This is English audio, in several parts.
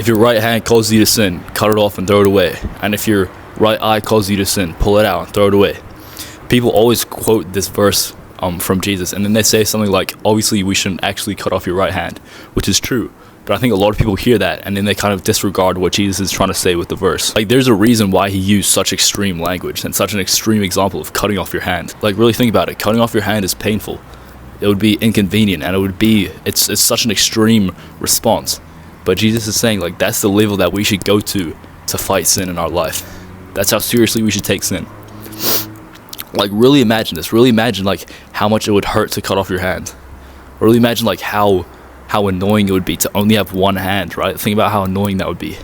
If your right hand causes you to sin, cut it off and throw it away. And if your right eye causes you to sin, pull it out and throw it away. People always quote this verse from Jesus, and then they say something like, obviously we shouldn't actually cut off your right hand, which is true. But I think a lot of people hear that and then they kind of disregard what Jesus is trying to say with the verse. Like, there's a reason why he used such extreme language and such an extreme example of cutting off your hand. Like, really think about it. Cutting off your hand is painful. It would be inconvenient, and it's such an extreme response. But Jesus is saying, like, that's the level that we should go to fight sin in our life. That's how seriously we should take sin. Like, really imagine this. Really imagine, like, how much it would hurt to cut off your hand. Really imagine, like, how annoying it would be to only have one hand, right? Think about how annoying that would be.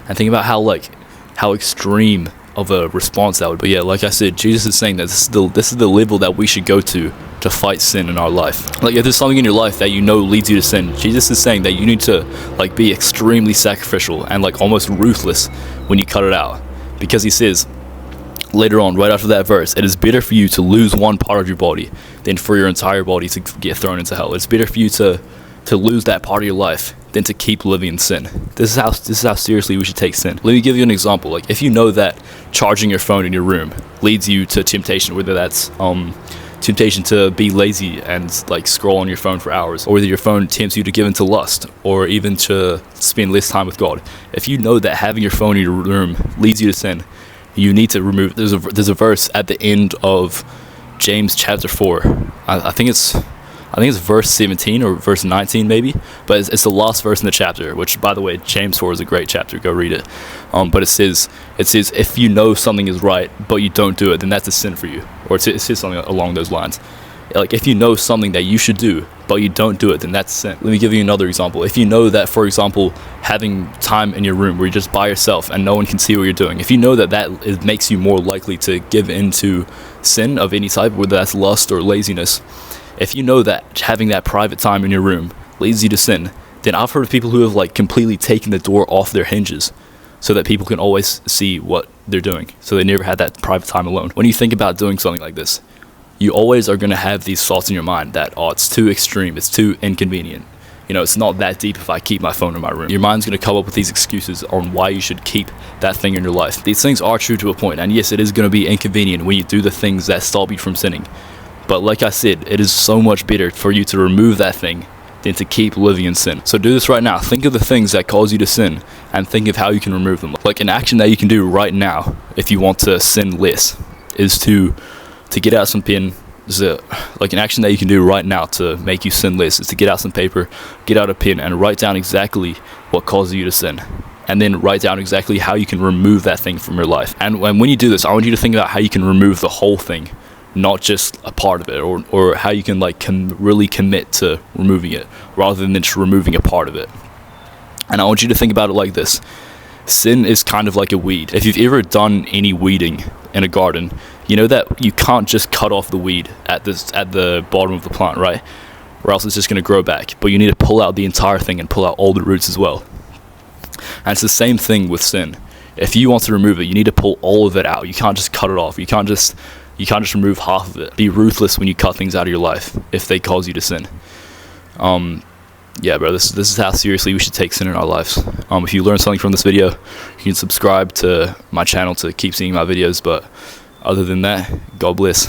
And think about how extreme of a response that would be. But yeah, like I said, Jesus is saying that this is the level that we should go to fight sin in our life. Like, if there's something in your life that you know leads you to sin, Jesus is saying that you need to, like, be extremely sacrificial and, like, almost ruthless when you cut it out. Because he says later on, right after that verse, it is better for you to lose one part of your body than for your entire body to get thrown into hell. It's better for you to lose that part of your life than to keep living in sin. This is how seriously we should take sin. Let me give you an example. Like, if you know that charging your phone in your room leads you to temptation, whether that's temptation to be lazy and, like, scroll on your phone for hours, or whether your phone tempts you to give into lust, or even to spend less time with God. If you know that having your phone in your room leads you to sin, you need to remove. There's a verse at the end of James chapter 4. I think it's verse 17 or verse 19 maybe, but it's the last verse in the chapter, which, by the way, James 4 is a great chapter, go read it. But it says if you know something is right but you don't do it, then that's a sin for you. Or it says something along those lines. Like, if you know something that you should do but you don't do it, then that's sin. Let me give you another example. If you know that, for example, having time in your room where you're just by yourself and no one can see what you're doing, if you know that it makes you more likely to give into sin of any type, whether that's lust or laziness, if you know that having that private time in your room leads you to sin, then I've heard of people who have, like, completely taken the door off their hinges so that people can always see what they're doing, so they never had that private time alone. When you think about doing something like this, you always are going to have these thoughts in your mind that, oh, it's too extreme, it's too inconvenient. You know, it's not that deep if I keep my phone in my room. Your mind's going to come up with these excuses on why you should keep that thing in your life. These things are true to a point, and yes, it is going to be inconvenient when you do the things that stop you from sinning. But like I said, it is so much better for you to remove that thing than to keep living in sin. So do this right now. Think of the things that cause you to sin and think of how you can remove them. Like, an action that you can do right now if you want to sin less is to get out some pen. Like, an action that you can do right now to make you sin less is to get out some paper, get out a pen, and write down exactly what causes you to sin. And then write down exactly how you can remove that thing from your life. And when you do this, I want you to think about how you can remove the whole thing, not just a part of it, or how you can, like, really commit to removing it rather than just removing a part of it. And I want you to think about it like this. Sin is kind of like a weed. If you've ever done any weeding in a garden, you know that you can't just cut off the weed at the bottom of the plant, right? Or else it's just going to grow back. But you need to pull out the entire thing and pull out all the roots as well. And it's the same thing with sin. If you want to remove it, you need to pull all of it out. You can't just cut it off. You can't just remove half of it. Be ruthless when you cut things out of your life if they cause you to sin. Yeah, bro, this is how seriously we should take sin in our lives. If you learned something from this video, you can subscribe to my channel to keep seeing my videos. But other than that, God bless.